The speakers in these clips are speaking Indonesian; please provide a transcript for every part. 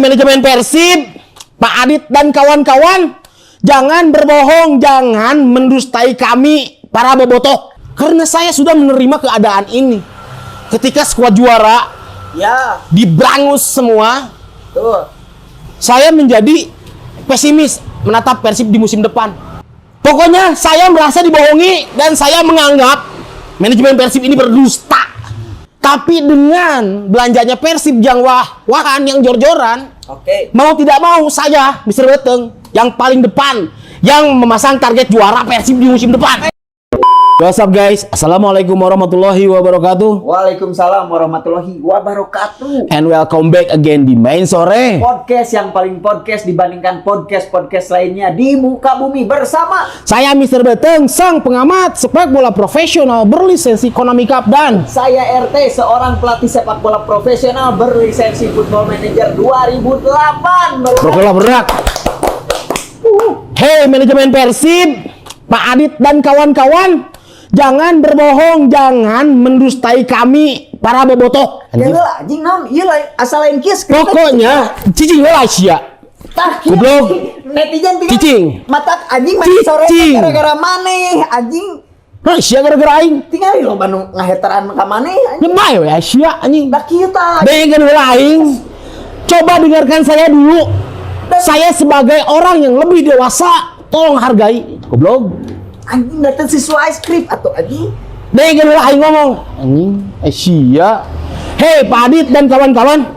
manajemen Persib, Pak Adit dan kawan-kawan, jangan berbohong, jangan mendustai kami para bobotoh. Karena saya sudah menerima keadaan ini. Ketika skuad juara Ya, diberangus semua, tuh. saya menjadi pesimis menatap Persib di musim depan. Pokoknya saya merasa dibohongi dan saya menganggap manajemen Persib ini berdusta. Tapi dengan belanjanya Persib yang wah-wahan, yang jor-joran, Oke. mau tidak mau saya, Mr. Beteng, yang paling depan, yang memasang target juara Persib di musim depan. What's up guys? Assalamualaikum warahmatullahi wabarakatuh. Waalaikumsalam warahmatullahi wabarakatuh. And welcome back again di Main Sore. Podcast yang paling podcast dibandingkan podcast-podcast lainnya di muka bumi bersama Saya Mr. Beteng, sang pengamat sepak bola profesional berlisensi Konami Cup, dan saya RT, seorang pelatih sepak bola profesional berlisensi Football Manager 2008. Bergerak berak. Hey manajemen Persib, Pak Adit dan kawan-kawan, jangan berbohong, jangan mendustai kami para bobotoh. Ya lah, anjing naon, ieu lah asal lain kieu. Pokoknya cicing heula sia. Tah, Goblok. netizen bilang Cicing. matak anjing main sore Cicing. gara-gara maneh anjing. Nah, sia gara-gara aing. Tinggal di loba nu ngaheteran ka maneh anjing. Nyemai we sia anjing. Da kieu tah. Dengan heula aing. Coba dengarkan saya dulu. Saya sebagai orang yang lebih dewasa, tolong hargai. Goblok. Anjing datang sesuai skrip atau anjing. Dengan heula aing ngomong. Anjing, sia. Hei Pak Adit dan kawan-kawan.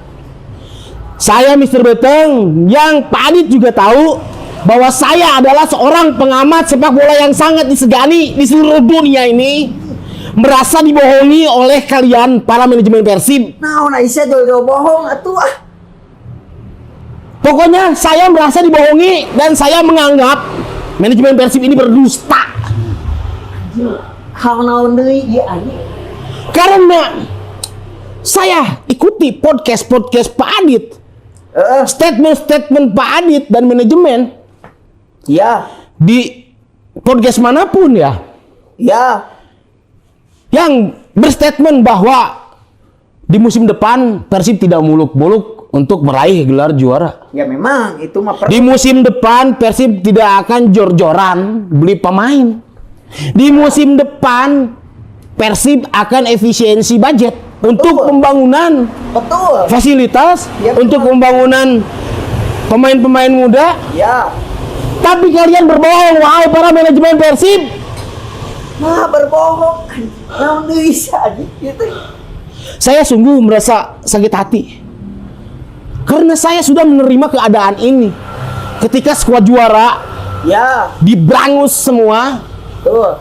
Saya Mr. Beteng, yang Pak Adit juga tahu bahwa saya adalah seorang pengamat sepak bola yang sangat disegani di seluruh dunia ini. Merasa dibohongi oleh kalian para manajemen Persib. Naon Aisyah jauh-jauh bohong atuh ah. Pokoknya saya merasa dibohongi dan saya menganggap manajemen Persib ini berdusta. Hal naon deui ieu anjing. Karena saya ikuti podcast Pak Adit, statement Pak Adit dan manajemen Ya, di podcast manapun ya, ya. yang berstatement bahwa di musim depan Persib tidak muluk-muluk untuk meraih gelar juara. Ya memang itu mah Di musim depan Persib tidak akan jor-joran beli pemain. Di musim depan Persib akan efisiensi budget untuk pembangunan betul. fasilitas, Ya, untuk pembangunan pemain-pemain muda. Ya. Tapi kalian berbohong, wahai para manajemen Persib. Nah, berbohong. Naon deui anjing gitu. Saya sungguh merasa sakit hati karena saya sudah menerima keadaan ini. Ketika skuad juara Ya, diberangus semua, tuh.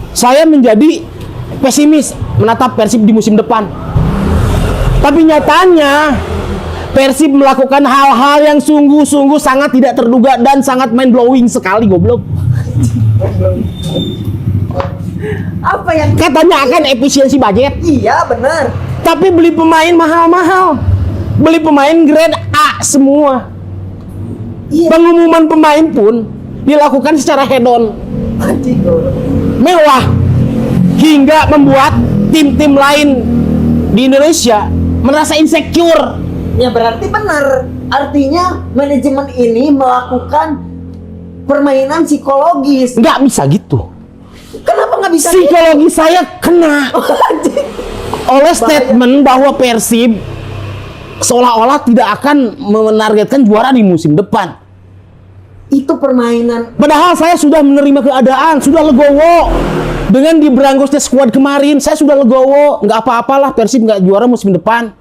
saya menjadi pesimis menatap Persib di musim depan. Tapi nyatanya Persib melakukan hal-hal yang sungguh-sungguh sangat tidak terduga dan sangat mind blowing sekali, goblok. Apa yang Katanya akan efisiensi budget, iya benar. tapi beli pemain mahal-mahal. Beli pemain grade A semua. Iya. Pengumuman pemain pun dilakukan secara hedon, Anjing. mewah, hingga membuat tim-tim lain di Indonesia merasa insecure. Ya berarti benar. Artinya manajemen ini melakukan permainan psikologis. Nggak bisa gitu. Kenapa nggak bisa? Psikologi saya kena Anjing. oleh statement bahwa Persib seolah-olah tidak akan menargetkan juara di musim depan. Itu permainan. Padahal saya sudah menerima keadaan, sudah legowo. Dengan diberangusnya skuad kemarin, saya sudah legowo. Nggak apa-apalah Persib nggak juara musim depan.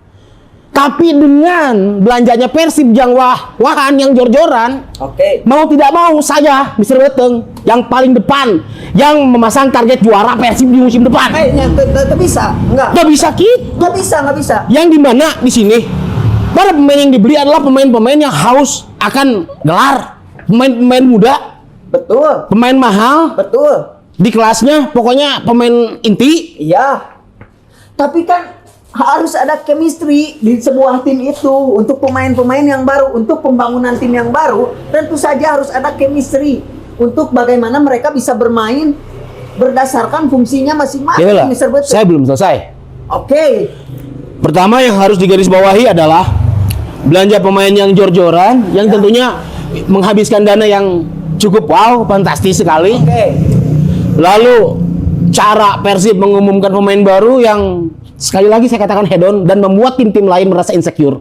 Tapi dengan belanjanya Persib yang wah-wahan, yang jor-joran, Oke. mau tidak mau saya, Mr. Beteng, yang paling depan, yang memasang target juara Persib di musim depan. Nggak bisa. Nggak bisa gitu. Nggak bisa. Yang dimana di sini para pemain yang dibeli adalah pemain-pemain yang haus akan gelar, pemain-pemain muda, Betul. pemain mahal Betul. di kelasnya, pokoknya pemain inti. Iya. Tapi kan harus ada chemistry di sebuah tim itu untuk pemain-pemain yang baru, untuk pembangunan tim yang baru. Tentu saja harus ada chemistry untuk bagaimana mereka bisa bermain berdasarkan fungsinya masing-masing. Inilah, Mr. Betul. saya belum selesai. Oke. Pertama yang harus digarisbawahi adalah belanja pemain yang jor-joran, yang tentunya menghabiskan dana yang cukup fantastis sekali. Oke. Lalu cara Persib mengumumkan pemain baru yang sekali lagi saya katakan head on dan membuat tim-tim lain merasa insecure.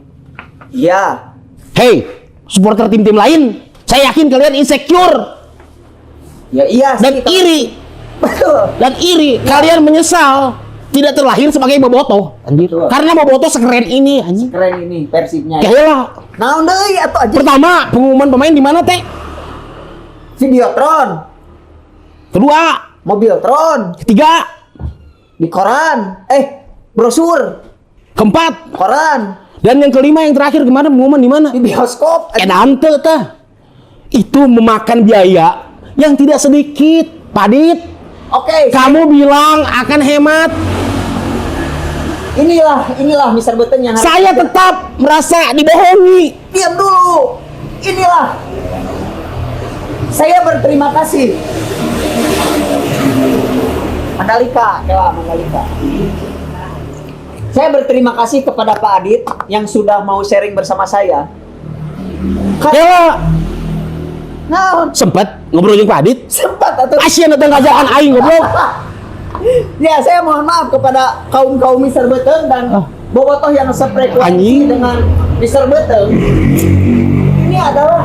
Iya. Hey, supporter tim-tim lain, saya yakin kalian insecure Ya iya dan sih, iri. betul. Dan iri, kalian menyesal tidak terlahir sebagai bobotoh, anjir. Betul. Karena bobotoh sekeren ini, anjir. Keren ini Persibnya. Ya. Kayaklah. Naon deui atuh aja. Pertama, pengumuman pemain di mana, Teh? Videotron, Kedua, Mobiltron, ketiga, di koran, brosur, keempat, koran, dan yang kelima yang terakhir kemarin pengumuman di mana? di bioskop. Edan teh. Itu memakan biaya yang tidak sedikit, Padit. Oke, Kamu bilang akan hemat. inilah Mr. Beten yang harus Saya tetap merasa dibohongi. diam dulu. Inilah. Saya berterima kasih. Mandalika. Saya berterima kasih kepada Pak Adit yang sudah mau sharing bersama saya. Ya, Nah, sempat ngobrol dengan Pak Adit. sempat atau Asian datang kerajaan aing goblok. ya, saya mohon maaf kepada kaum Mr. Beten dan bobotoh yang sefrekuensi Anjing. dengan Mr. Beten. Ini adalah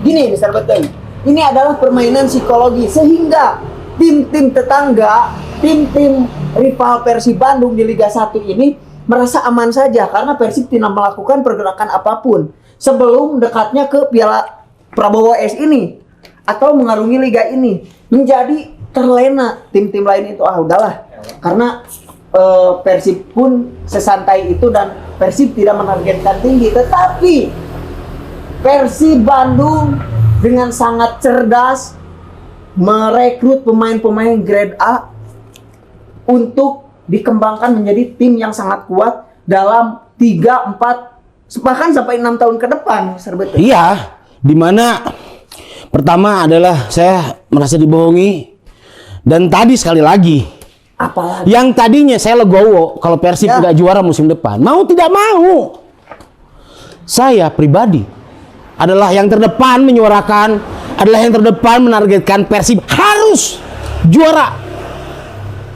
gini, Mr. Beten. Ini adalah permainan psikologi sehingga tim-tim tetangga, tim-tim rival Persib Bandung di Liga 1 ini merasa aman saja karena Persib tidak melakukan pergerakan apapun sebelum dekatnya ke Piala Prabowo S ini atau mengarungi liga ini, menjadi terlena tim-tim lain itu udahlah karena Persib pun sesantai itu dan Persib tidak menargetkan tinggi, tetapi Persib Bandung dengan sangat cerdas merekrut pemain-pemain grade A untuk dikembangkan menjadi tim yang sangat kuat dalam 3, 4 bahkan sampai 6 tahun ke depan, Mr. Betul. Iya, dimana pertama adalah saya merasa dibohongi dan tadi sekali lagi Apalagi yang tadinya saya legowo kalau Persib Ya. nggak juara musim depan, mau tidak mau saya pribadi adalah yang terdepan menyuarakan, adalah yang terdepan menargetkan Persib harus juara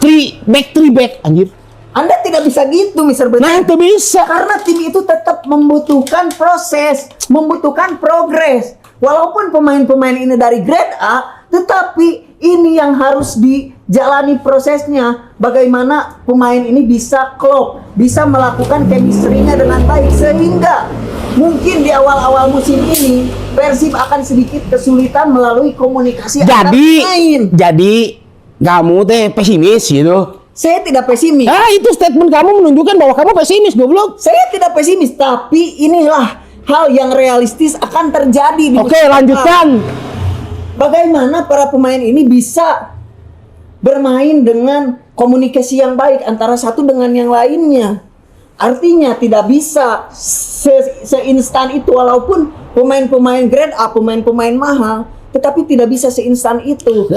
3 back anjir. Anda tidak bisa gitu, Mr. Betul. Nah itu bisa. Karena tim itu tetap membutuhkan proses, membutuhkan progres. Walaupun pemain-pemain ini dari grade A, tetapi ini yang harus dijalani prosesnya. Bagaimana pemain ini bisa klop, bisa melakukan chemistry-nya dengan baik. Sehingga mungkin di awal-awal musim ini, Persib akan sedikit kesulitan melalui komunikasi antar pemain. Jadi kamu teh pesimis gitu. Saya tidak pesimis. Itu statement kamu menunjukkan bahwa kamu pesimis, goblok. Saya tidak pesimis, tapi inilah hal yang realistis akan terjadi di Oke, musim depan. lanjutkan. Bagaimana para pemain ini bisa bermain dengan komunikasi yang baik antara satu dengan yang lainnya? Artinya tidak bisa seinstan itu, walaupun pemain-pemain grade A, pemain-pemain mahal, tetapi tidak bisa seinstan itu.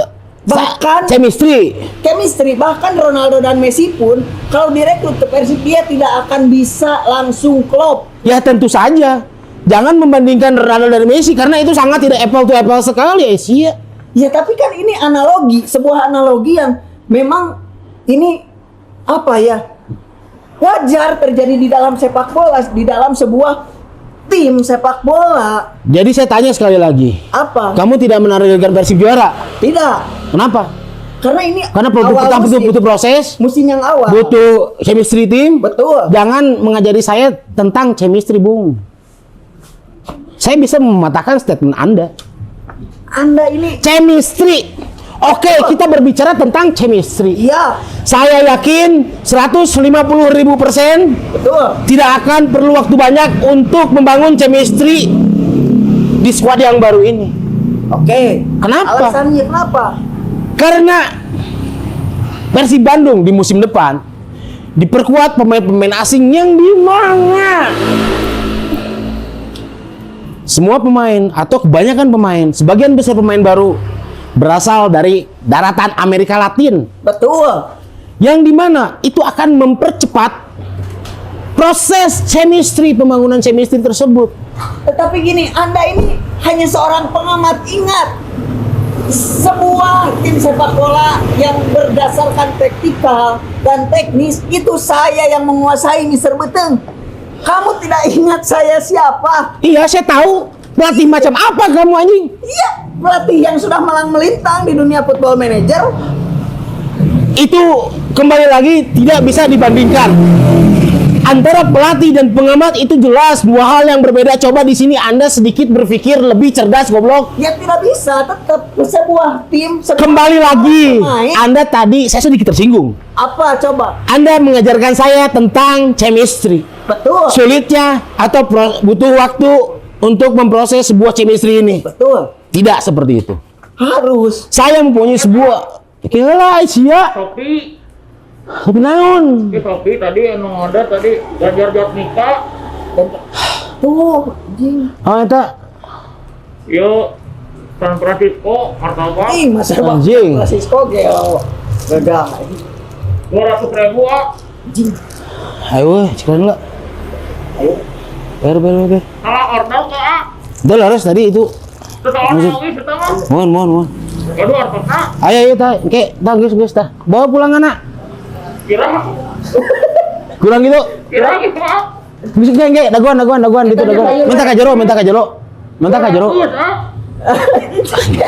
Bahkan chemistry, bahkan Ronaldo dan Messi pun kalau direkrut ke Persib dia tidak akan bisa langsung klop. Ya tentu saja. Jangan membandingkan Ronaldo dan Messi karena itu sangat tidak apple to apple sekali, Asia. Ya tapi kan ini analogi, sebuah analogi yang memang ini apa ya? Wajar terjadi di dalam sepak bola, di dalam sebuah tim sepak bola. Jadi saya tanya sekali lagi. Apa? Kamu tidak menargetkan Persib juara? Tidak. Kenapa? Karena ini Karena butuh proses, musim yang awal. butuh chemistry tim. Betul. Jangan mengajari saya tentang chemistry, Bung. Saya bisa mematahkan statement Anda. Anda ini Chemistry. Oke, kita berbicara tentang chemistry. iya, Saya yakin 150.000% betul. tidak akan perlu waktu banyak untuk membangun chemistry di squad yang baru ini. Oke. Kenapa? Alasannya kenapa? Karena Persib Bandung di musim depan diperkuat pemain-pemain asing yang di mana semua pemain atau kebanyakan pemain, sebagian besar pemain baru berasal dari daratan Amerika Latin, Betul. yang dimana itu akan mempercepat proses chemistry, pembangunan chemistry tersebut. Tetapi gini, Anda ini hanya seorang pengamat. Ingat, sebuah tim sepak bola yang berdasarkan taktikal dan teknis itu saya yang menguasai, Mr. Beteng. Kamu tidak ingat saya siapa? Iya, saya tahu. Pelatih macam apa kamu anjing? Iya, pelatih yang sudah malang melintang di dunia football manager. Itu kembali lagi tidak bisa dibandingkan. Antara pelatih dan pengamat itu jelas dua hal yang berbeda. Coba di sini Anda sedikit berpikir lebih cerdas, goblok. Ya tidak bisa, tetap sebuah tim. Kembali lagi, pemain. Anda tadi saya sedikit tersinggung. Apa coba? Anda mengajarkan saya tentang chemistry. Betul. Sulitnya atau butuh waktu untuk memproses sebuah chemistry ini. Betul. Tidak seperti itu. Harus. Saya mempunyai sebuah kira sia. Sopi, Tapi naon? Sopi tadi anu ada tadi Ganjar Jatnika dan Tuh, anjing. Oh, eta yo San Francisco Martabak Ih, masa Anjing. Francisco geo. Gagal. 200.000 ah. Anjing. ayo sekarang enggak. Ayo. Ber. Salah order ke ah. Udah laras tadi itu. Seseorang lagi kita mah. Mohon. Aduh ordernya Ayo ta, geus ta. Bawa pulang anak. kira Kurang gitu. gitu ah. Bisa ge, daguan gitu daguan. Minta ka jero. Bagus, ah.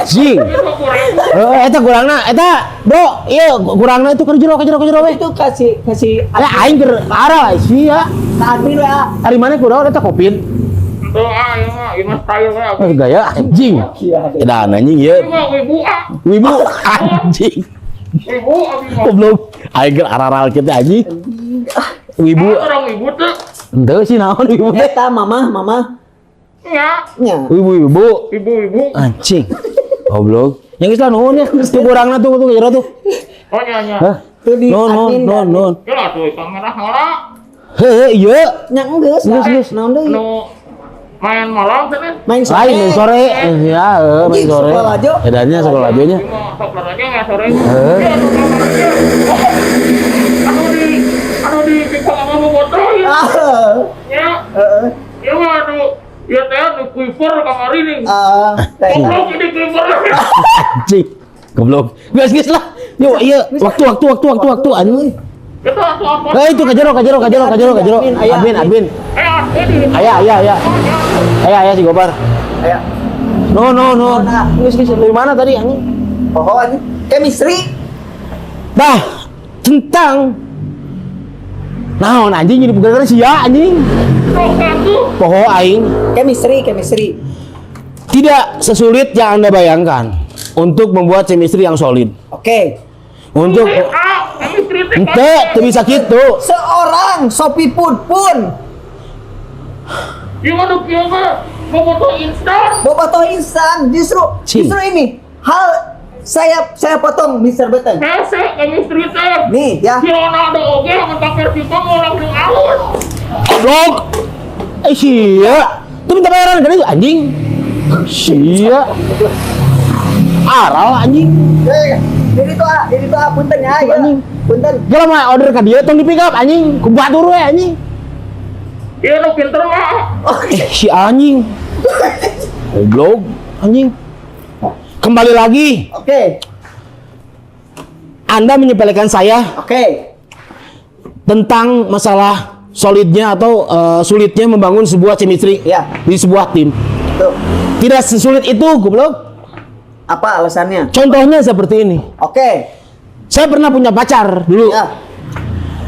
Sing. Itu kurang. Eta kurangna, eta, Bro, iya kurangna itu ke jero we. Itu kasih Ya aing keur arah sia. admin ya. Hari mana kurang eta Covid. Itu ah ieu mah ieu mah style we. Gaya anjing. Edan anjing ieu. Ieu mah wibu ah. Wibu anjing. Wibu abi mah. Goblok. Aing keur araral kitu anjing. Wibu. Orang wibu tuh. Henteu sih naon wibu teh. Eta mama. Ya, Nya. Wibu. ibu-ibu. Anjing. Goblok. Yang geus lah nuhun ya. Tuh kurangna tuh jero tuh. Oh nya. Hah? Tuh di admin. Non. Ya tuh kamera heula. Heuh, iya. Nya geus. Geus. Naon deui? Nu main malam cenah. Main Lain main sore. Ya, main Anjing, sore. sekolah aja. Edannya sekolah ajonya. Sok aja nggak sore. Heeh. Ya, tuh kamar aja. Anu di kita mau foto ya. Ah. Ya, ya mah ya teh anu quiver kamar ini. Teh. Goblok ini quiver. Anjing. Goblok. Geus lah. Yo, iya, waktu anu. Kita tuh apa? Itu kajero. Admin. Ini. Aya si Gopar. Ayo. No. Nah. Geus dari mana tadi anjing? Oh, ini chemistry. Dah, tentang naon anjing jadi gara-gara sia anjing. Sok satu. Poho aing Chemistry. tidak sesulit yang Anda bayangkan untuk membuat chemistry yang solid. Oke. Untuk Ini kritik. ente teu bisa kitu. Seorang Sopi pun Gimana kieu mah? Mau foto Insta? bobotoh instan justru Cing. ini hal saya potong Mr. Beteng. Hese chemistry teh. Nih ya. Si Ronaldo oge mentak Persiko mau langsung alus. Goblok. Sia. Tuh minta bayaran kan itu anjing. Sia. Aral anjing. Jadi tuh punten ya. Anjing. Punten. Kalau mah order ke dia tong di pick up anjing. Ku batur we anjing. Iya nu pinter mah. Si anjing. Goblok anjing. Kembali lagi, Oke. Anda menyepelekan saya Oke. tentang masalah solidnya atau sulitnya membangun sebuah chemistry Ya. di sebuah tim. Tuh. Tidak sesulit itu, goblok. Apa alasannya? Contohnya seperti ini. Oke. Saya pernah punya pacar dulu. Ya.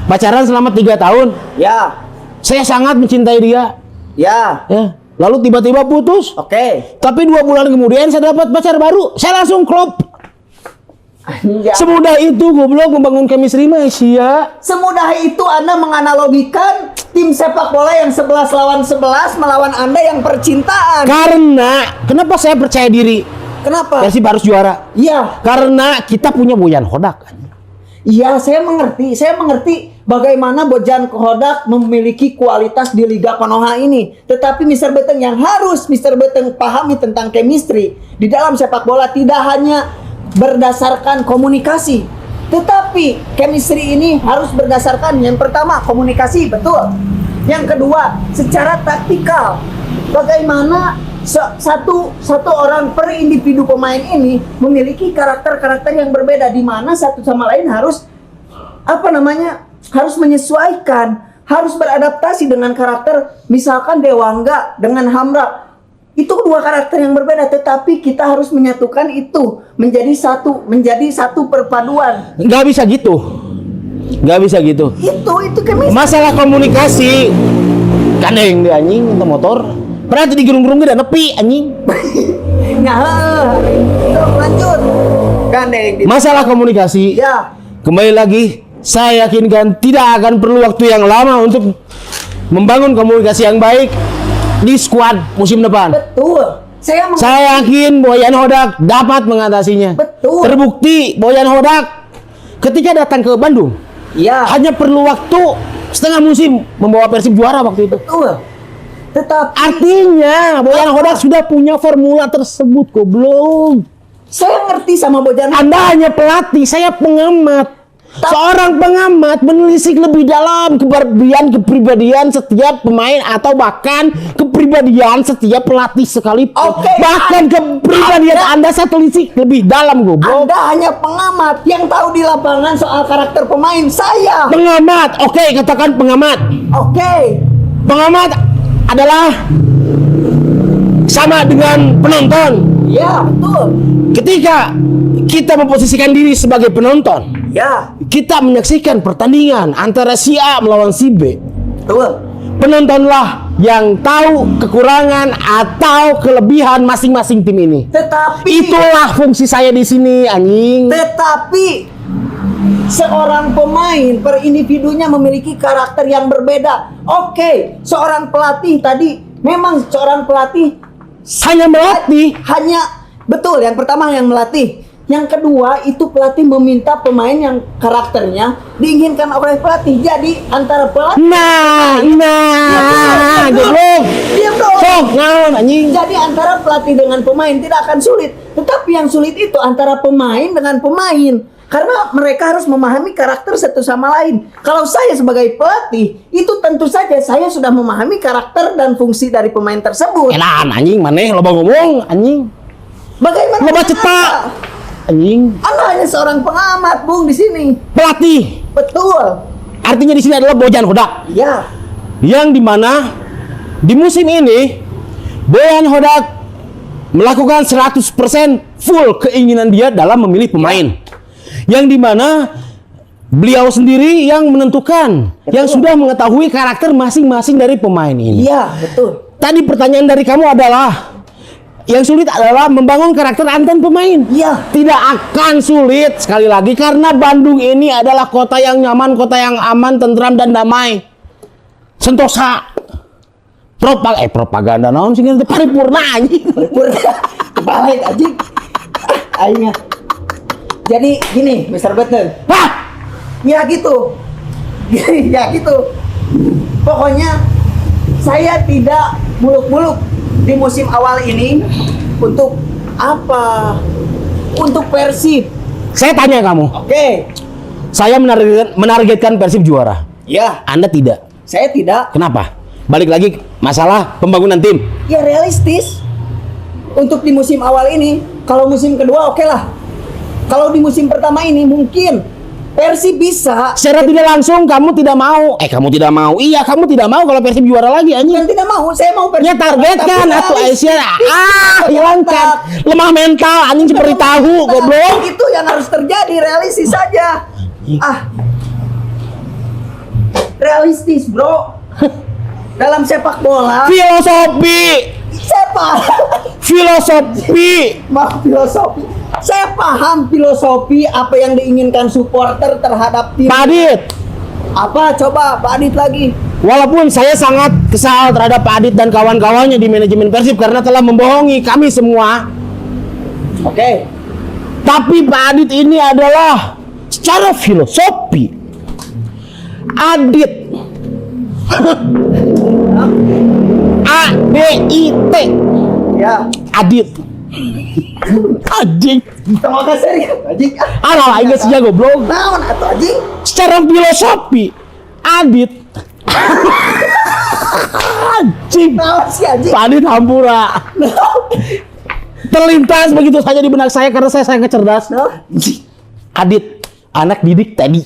Pacaran selama 3 tahun. Ya. Saya sangat mencintai dia. Ya. Ya. Lalu tiba-tiba putus. Oke. Tapi 2 bulan kemudian saya dapat pacar baru. Saya langsung klop. Ya. Semudah itu goblok membangun chemistry mah sia. Semudah itu Anda menganalogikan tim sepak bola yang 11 lawan 11 melawan Anda yang percintaan. Karena kenapa saya percaya diri Kenapa? Persib harus juara? Iya. Karena kita punya Bojan Hodak. Iya, saya mengerti bagaimana Bojan Hodak memiliki kualitas di Liga Konoha ini. Tetapi Mr. Beteng yang harus Mr. Beteng pahami tentang chemistry di dalam sepak bola tidak hanya berdasarkan komunikasi, tetapi chemistry ini harus berdasarkan yang pertama komunikasi, betul. Yang kedua, secara taktikal, bagaimana satu orang per individu pemain ini memiliki karakter-karakter yang berbeda, di mana satu sama lain harus harus menyesuaikan, harus beradaptasi dengan karakter. Misalkan Dewangga dengan Hamra, itu dua karakter yang berbeda, tetapi kita harus menyatukan itu menjadi satu perpaduan. Nggak bisa gitu. Itu chemistry. Masalah komunikasi. Gandeng dia anjing untuk motor. Pernah jadi gerung-gerung gede nepi anjing. Nah, lanjut. Gandeng. Masalah komunikasi. Ya. Kembali lagi, saya yakinkan tidak akan perlu waktu yang lama untuk membangun komunikasi yang baik di skuad musim depan. Betul. Saya yakin Boyan Hodak dapat mengatasinya. Betul. Terbukti Boyan Hodak ketika datang ke Bandung, Ya. hanya perlu waktu setengah musim membawa Persib juara waktu itu. Betul. Tetapi Artinya Boyan Hodak sudah punya formula tersebut, goblok. saya ngerti sama Bojan. Anda hanya pelatih, saya pengamat. Seorang pengamat menelisik lebih dalam kepribadian setiap pemain atau bahkan kepribadian setiap pelatih sekalipun. Oke. Bahkan kepribadian Anda saya telisik lebih dalam, goblok. Anda hanya pengamat yang tahu di lapangan soal karakter pemain. Saya. Pengamat, oke, katakan pengamat. Oke. Pengamat adalah sama dengan penonton. Ya, betul. Ketika kita memposisikan diri sebagai penonton, Ya, kita menyaksikan pertandingan antara si A melawan si B. betul. Penontonlah yang tahu kekurangan atau kelebihan masing-masing tim ini. Tetapi Itulah fungsi saya di sini, anjing. Tetapi seorang pemain per individunya memiliki karakter yang berbeda. Oke, seorang pelatih tadi memang seorang pelatih Hanya melatih. betul, yang pertama yang melatih. Yang kedua itu pelatih meminta pemain yang karakternya diinginkan oleh pelatih. Jadi antara pelatih Goblok. diam dong. Sok, naon anjing. Jadi antara pelatih dengan pemain tidak akan sulit. Tetapi yang sulit itu antara pemain dengan pemain. Karena mereka harus memahami karakter satu sama lain. Kalau saya sebagai pelatih, itu tentu saja saya sudah memahami karakter dan fungsi dari pemain tersebut. Elan anjing, maneh loba ngomong anjing. Bagaimana? Loba cetak. Anjing. Anda hanya seorang pengamat, Bung, di sini. Pelatih. Betul. Artinya di sini adalah Bojan Hodak. Ya. Yang dimana di musim ini Boyan Hodak melakukan 100% full keinginan dia dalam memilih pemain. Yang dimana beliau sendiri yang menentukan, yang sudah mengetahui karakter masing-masing dari pemain ini. Iya, betul. Tadi pertanyaan dari kamu adalah, yang sulit adalah membangun karakter antar pemain. Iya. Tidak akan sulit, sekali lagi, karena Bandung ini adalah kota yang nyaman, kota yang aman, tentram dan damai. Sentosa. Propaganda naon sih itu paripurna anjing. Balik anjing. Aingnya. Jadi gini, Mr. Button. Hah? Ya gitu. Ya gitu. Pokoknya saya tidak muluk-muluk di musim awal ini untuk apa? Untuk Persib. Saya tanya kamu. Oke. Saya menargetkan Persib juara. Ya, Anda tidak. saya tidak. Kenapa? Balik lagi masalah pembangunan tim. Ya realistis. Untuk di musim awal ini, kalau musim kedua oke lah. Kalau di musim pertama ini mungkin Persib bisa. Secara tidak langsung kamu tidak mau. Kamu tidak mau. Iya, kamu tidak mau kalau Persib juara lagi anjing. Yang tidak mau, saya mau Persib. Ya targetkan Tapi atau realistis. Aisyah. Hilangkan. Lemah mental anjing seperti tahu, goblok. Itu yang harus terjadi, realistis saja. Realistis, bro. Dalam sepak bola, Filosofi. filosofi. Saya paham filosofi apa yang diinginkan supporter terhadap tim. Pak Adit, Apa? Coba Pak Adit lagi. walaupun saya sangat kesal terhadap Pak Adit dan kawan-kawannya di manajemen Persib karena telah membohongi kami semua. Oke. Tapi Pak Adit ini adalah secara filosofi Adit A-D-I-T Ya. Adit anjing. Terima kasih. Anjing. Alah lain sih goblok. Naon atuh anjing? Secara filosofi Adit Anjing. Nah, si anjing. Pak Adit hampura. Terlintas begitu saja di benak saya karena saya sangat cerdas. Nah, Adit, anak didik tadi.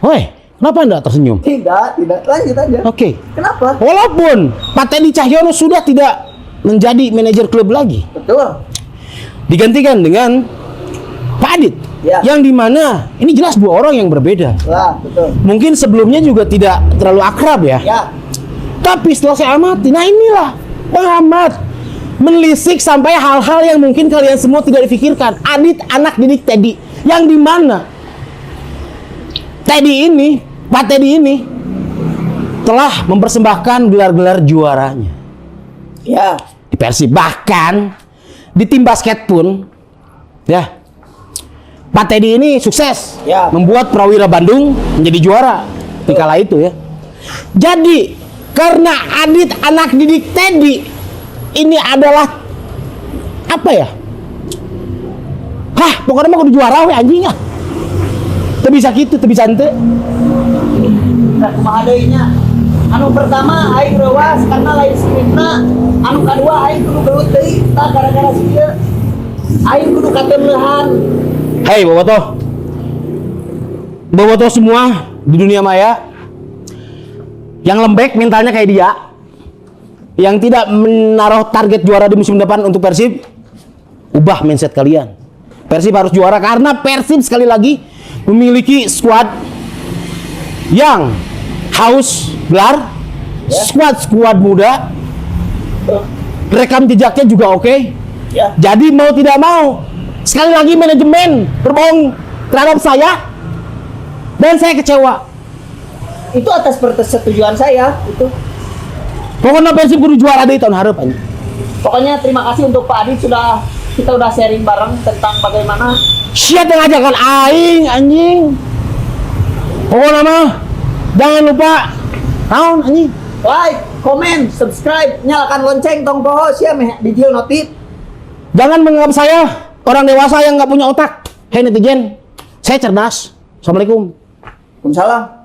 Woi, kenapa Anda tersenyum? tidak. Lanjut aja. Oke. Kenapa? Walaupun Pak Teddy Cahyono sudah tidak menjadi manajer klub lagi, Betul. digantikan dengan Pak Adit. Ya. Yang dimana ini jelas dua orang yang berbeda. Lah, betul. Mungkin sebelumnya juga tidak terlalu akrab ya. Ya. Tapi setelah saya amati, nah inilah pengamat menelisik sampai hal-hal yang mungkin kalian semua tidak difikirkan. Adit anak didik Teddy, yang dimana Teddy ini, Pak Teddy ini telah mempersembahkan gelar-gelar juaranya Ya. di Persib, bahkan di tim basket pun ya Pak Teddy ini sukses Ya. membuat Prawira Bandung menjadi juara di kala itu ya. Jadi karena Adit anak didik Teddy ini adalah apa ya? Hah, pokoknya mah kudu juara we anjing ah. Teu bisa kitu, teu bisa henteu. Nah, kumaha deui nya? Anu pertama aing rewas karena lain skripna. Anu kadua aing kudu gelut deui tah gara-gara si ieu. Aing kudu katemleuhan. Hei Bobotoh semua di dunia maya yang lembek mentalnya kayak dia, yang tidak menaruh target juara di musim depan untuk Persib, ubah mindset kalian. Persib harus juara karena Persib sekali lagi memiliki skuad yang haus gelar, skuad muda, rekam jejaknya juga oke. Ya. Jadi mau tidak mau, sekali lagi manajemen berbohong terhadap saya dan saya kecewa. Itu atas persetujuan saya itu. Pokoknya Persib kudu juara deh tahun harapan. Pokoknya terima kasih untuk Pak Adit kita udah sharing bareng tentang bagaimana. Siapa yang ngajakan aing anjing? Pokoknya mah jangan lupa naon anjing. Like, comment, subscribe, nyalakan lonceng tong poho sia meh di dieu notif. Jangan menganggap saya orang dewasa yang nggak punya otak. Hei netizen, saya cerdas. Assalamualaikum. Waalaikumsalam.